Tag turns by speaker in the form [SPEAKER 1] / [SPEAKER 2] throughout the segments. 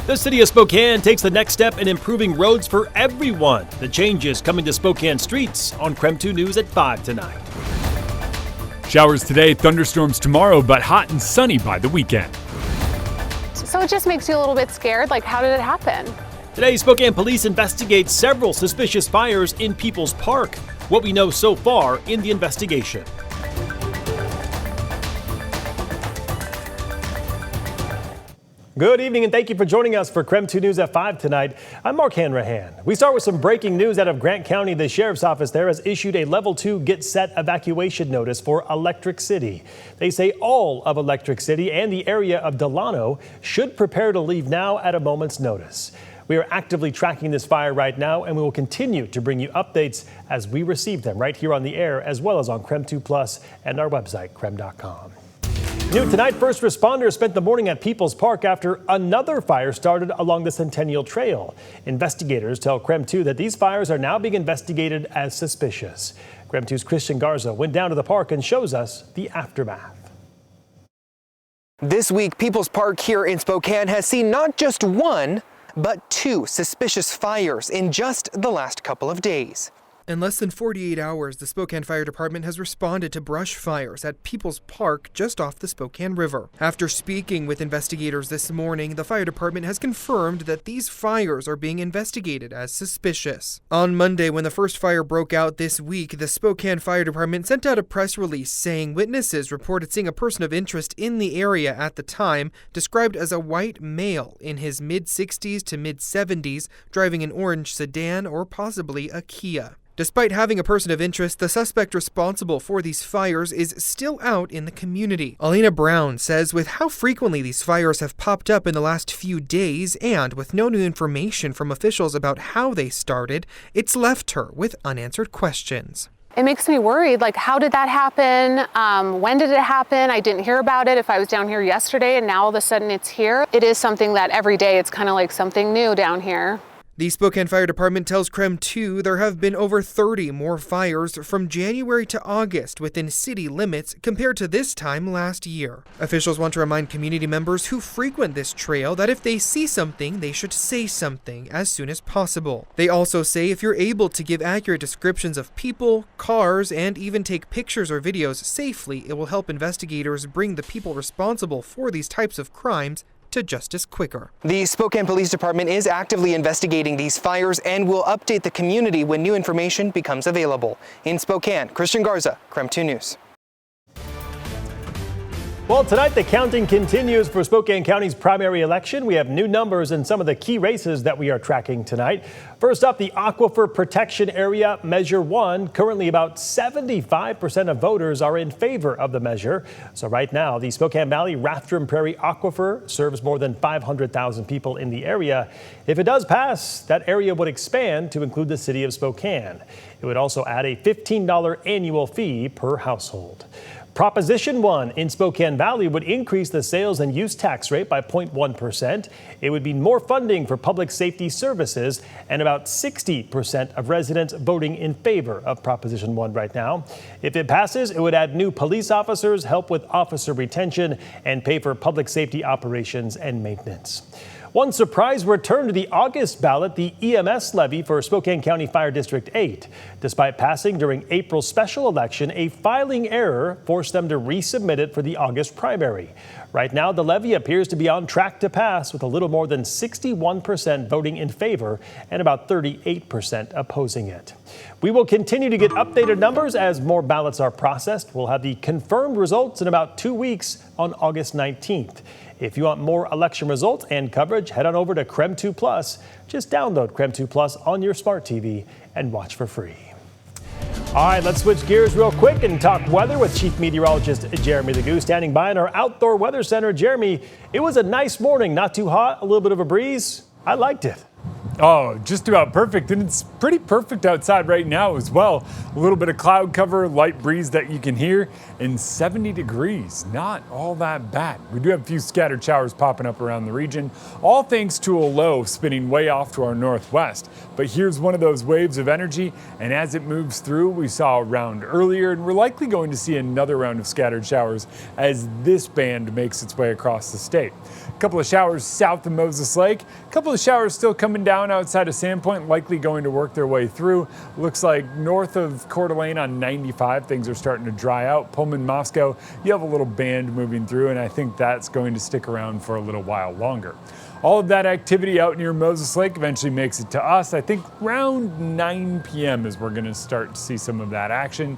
[SPEAKER 1] The city of Spokane takes the next step in improving roads for everyone. The changes coming to Spokane streets on KREM 2 News at 5 tonight.
[SPEAKER 2] Showers today, thunderstorms tomorrow, but hot and sunny by the weekend.
[SPEAKER 3] So it just makes you a little bit scared, like how did it happen?
[SPEAKER 1] Today, Spokane police investigate several suspicious fires in People's Park. What we know so far in the investigation. Good evening and thank you for joining us for KREM 2 News at 5 tonight. I'm Mark Hanrahan. We start with some breaking news out of Grant County. The sheriff's office there has issued a level 2 get set evacuation notice for Electric City. They say all of Electric City and the area of Delano should prepare to leave now at a moment's notice. We are actively tracking this fire right now, and we will continue to bring you updates as we receive them right here on the air, as well as on KREM 2 Plus and our website, krem.com. New tonight, first responders spent the morning at People's Park after another fire started along the Centennial Trail. Investigators tell KREM 2 that these fires are now being investigated as suspicious. KREM 2's Christian Garza went down to the park and shows us the aftermath.
[SPEAKER 4] This week, People's Park here in Spokane has seen not just one, but two suspicious fires in just the last couple of days.
[SPEAKER 5] In less than 48 hours, the Spokane Fire Department has responded to brush fires at People's Park just off the Spokane River. After speaking with investigators this morning, the fire department has confirmed that these fires are being investigated as suspicious. On Monday, when the first fire broke out this week, the Spokane Fire Department sent out a press release saying witnesses reported seeing a person of interest in the area at the time, described as a white male in his mid-60s to mid-70s, driving an orange sedan or possibly a Kia. Despite having a person of interest, the suspect responsible for these fires is still out in the community. Alina Brown says with how frequently these fires have popped up in the last few days and with no new information from officials about how they started, it's left her with unanswered questions.
[SPEAKER 3] It makes me worried, like how did that happen? When did it happen? I didn't hear about it if I was down here yesterday and now all of a sudden it's here. It is something that every day it's kind of like something new down here.
[SPEAKER 5] The Spokane Fire Department tells KREM 2 there have been over 30 more fires from January to August within city limits compared to this time last year. Officials want to remind community members who frequent this trail that if they see something, they should say something as soon as possible. They also say if you're able to give accurate descriptions of people, cars, and even take pictures or videos safely, it will help investigators bring the people responsible for these types of crimes to justice quicker.
[SPEAKER 4] The Spokane Police Department is actively investigating these fires and will update the community when new information becomes available. In Spokane, Christian Garza, KREM 2 News.
[SPEAKER 1] Well, tonight the counting continues for Spokane County's primary election. We have new numbers in some of the key races that we are tracking tonight. First up, the Aquifer Protection Area, Measure 1. Currently, about 75% of voters are in favor of the measure. So right now, the Spokane Valley Rathdrum Prairie Aquifer serves more than 500,000 people in the area. If it does pass, that area would expand to include the city of Spokane. It would also add a $15 annual fee per household. Proposition 1 in Spokane Valley would increase the sales and use tax rate by 0.1%. It would mean more funding for public safety services, and about 60% of residents voting in favor of Proposition 1 right now. If it passes, it would add new police officers, help with officer retention, and pay for public safety operations and maintenance. One surprise return to the August ballot, the EMS levy for Spokane County Fire District 8. Despite passing during April's special election, a filing error forced them to resubmit it for the August primary. Right now, the levy appears to be on track to pass with a little more than 61% voting in favor and about 38% opposing it. We will continue to get updated numbers as more ballots are processed. We'll have the confirmed results in about 2 weeks on August 19th. If you want more election results and coverage, head on over to KREM 2 Plus. Just download KREM 2 Plus on your smart TV and watch for free. All right, let's switch gears real quick and talk weather with Chief Meteorologist Jeremy Legoo standing by in our Outdoor Weather Center. Jeremy, it was a nice morning, not too hot, a little bit of a breeze. I liked it.
[SPEAKER 2] Oh, just about perfect, and it's pretty perfect outside right now as well. A little bit of cloud cover, light breeze that you can hear, and 70 degrees. Not all that bad. We do have a few scattered showers popping up around the region, all thanks to a low spinning way off to our northwest. But here's one of those waves of energy, and as it moves through, we saw a round earlier, and we're likely going to see another round of scattered showers as this band makes its way across the state. A couple of showers south of Moses Lake, a couple of showers still coming down outside of Sandpoint, likely going to work their way through. Looks like north of Coeur d'Alene on 95, things are starting to dry out. Pullman, Moscow, you have a little band moving through, and I think that's going to stick around for a little while longer. All of that activity out near Moses Lake eventually makes it to us. I think around 9 p.m. is we're going to start to see some of that action.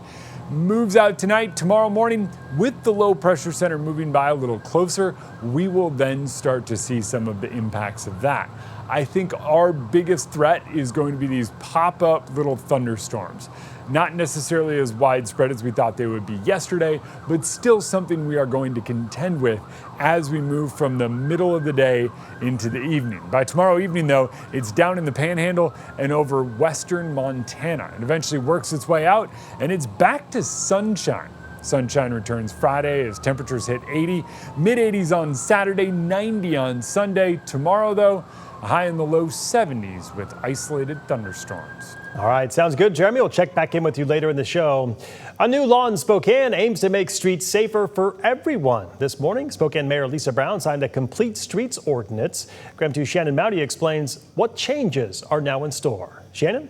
[SPEAKER 2] Moves out tonight, tomorrow morning, with the low pressure center moving by a little closer, we will then start to see some of the impacts of that. I think our biggest threat is going to be these pop-up little thunderstorms. Not necessarily as widespread as we thought they would be yesterday, but still something we are going to contend with as we move from the middle of the day into the evening. By tomorrow evening, though, it's down in the Panhandle and over western Montana. It eventually works its way out, and it's back to sunshine. Sunshine returns Friday as temperatures hit 80, mid-80s on Saturday, 90 on Sunday. Tomorrow, though, a high in the low 70s with isolated thunderstorms.
[SPEAKER 1] All right, sounds good, Jeremy. We'll check back in with you later in the show. A new law in Spokane aims to make streets safer for everyone. This morning, Spokane Mayor Lisa Brown signed a complete streets ordinance. KREM 2's Shannon Mowdy explains what changes are now in store. Shannon?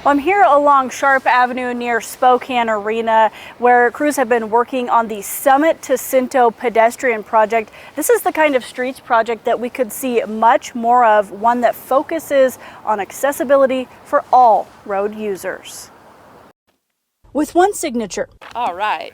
[SPEAKER 6] Well, I'm here along Sharp Avenue near Spokane Arena, where crews have been working on the Summit to Cinto pedestrian project. This is the kind of streets project that we could see much more of, one that focuses on accessibility for all road users. With one signature,
[SPEAKER 7] all right,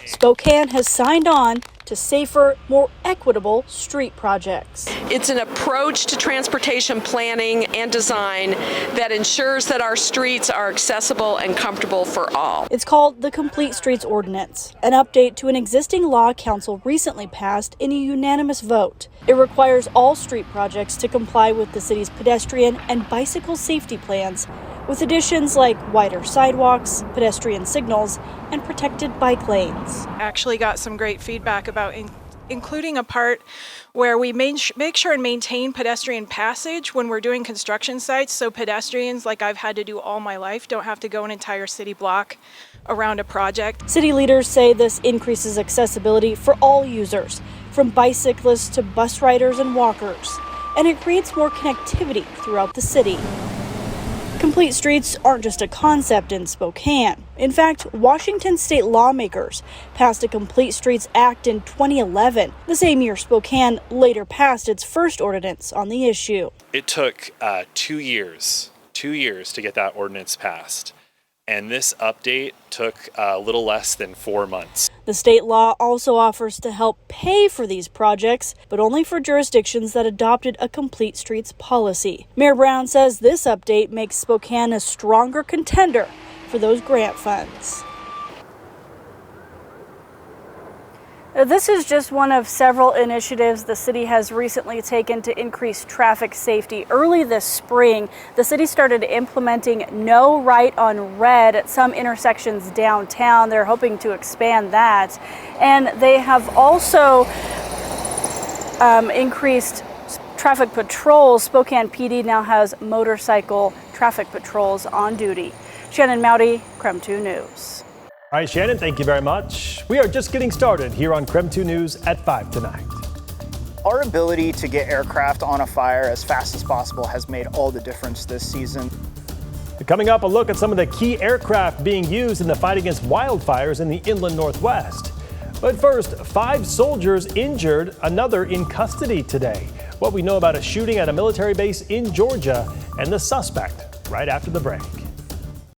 [SPEAKER 6] Spokane has signed on to safer, more equitable street projects.
[SPEAKER 7] It's an approach to transportation planning and design that ensures that our streets are accessible and comfortable for all.
[SPEAKER 6] It's called the Complete Streets Ordinance, an update to an existing law council recently passed in a unanimous vote. It requires all street projects to comply with the city's pedestrian and bicycle safety plans, with additions like wider sidewalks, pedestrian signals, and protected bike lanes.
[SPEAKER 8] Actually got some great feedback about including a part where we make sure and maintain pedestrian passage when we're doing construction sites, so pedestrians, like I've had to do all my life, don't have to go an entire city block around a project.
[SPEAKER 6] City leaders say this increases accessibility for all users, from bicyclists to bus riders and walkers, and it creates more connectivity throughout the city. Complete streets aren't just a concept in Spokane. In fact, Washington state lawmakers passed a Complete Streets Act in 2011, the same year Spokane later passed its first ordinance on the issue.
[SPEAKER 9] It took 2 years to get that ordinance passed. And this update took a little less than 4 months.
[SPEAKER 6] The state law also offers to help pay for these projects, but only for jurisdictions that adopted a Complete Streets policy. Mayor Brown says this update makes Spokane a stronger contender for those grant funds. This is just one of several initiatives the city has recently taken to increase traffic safety. Early this spring, the city started implementing no right on red at some intersections downtown. They're hoping to expand that. And they have also increased traffic patrols. Spokane PD now has motorcycle traffic patrols on duty. Shannon Mowdy, KREM 2 News.
[SPEAKER 1] All right, Shannon, thank you very much. We are just getting started here on KREM 2 News at 5 tonight.
[SPEAKER 10] Our ability to get aircraft on a fire as fast as possible has made all the difference this season.
[SPEAKER 1] Coming up, a look at some of the key aircraft being used in the fight against wildfires in the inland Northwest. But first, 5 soldiers injured, another in custody today. What we know about a shooting at a military base in Georgia and the suspect right after the break.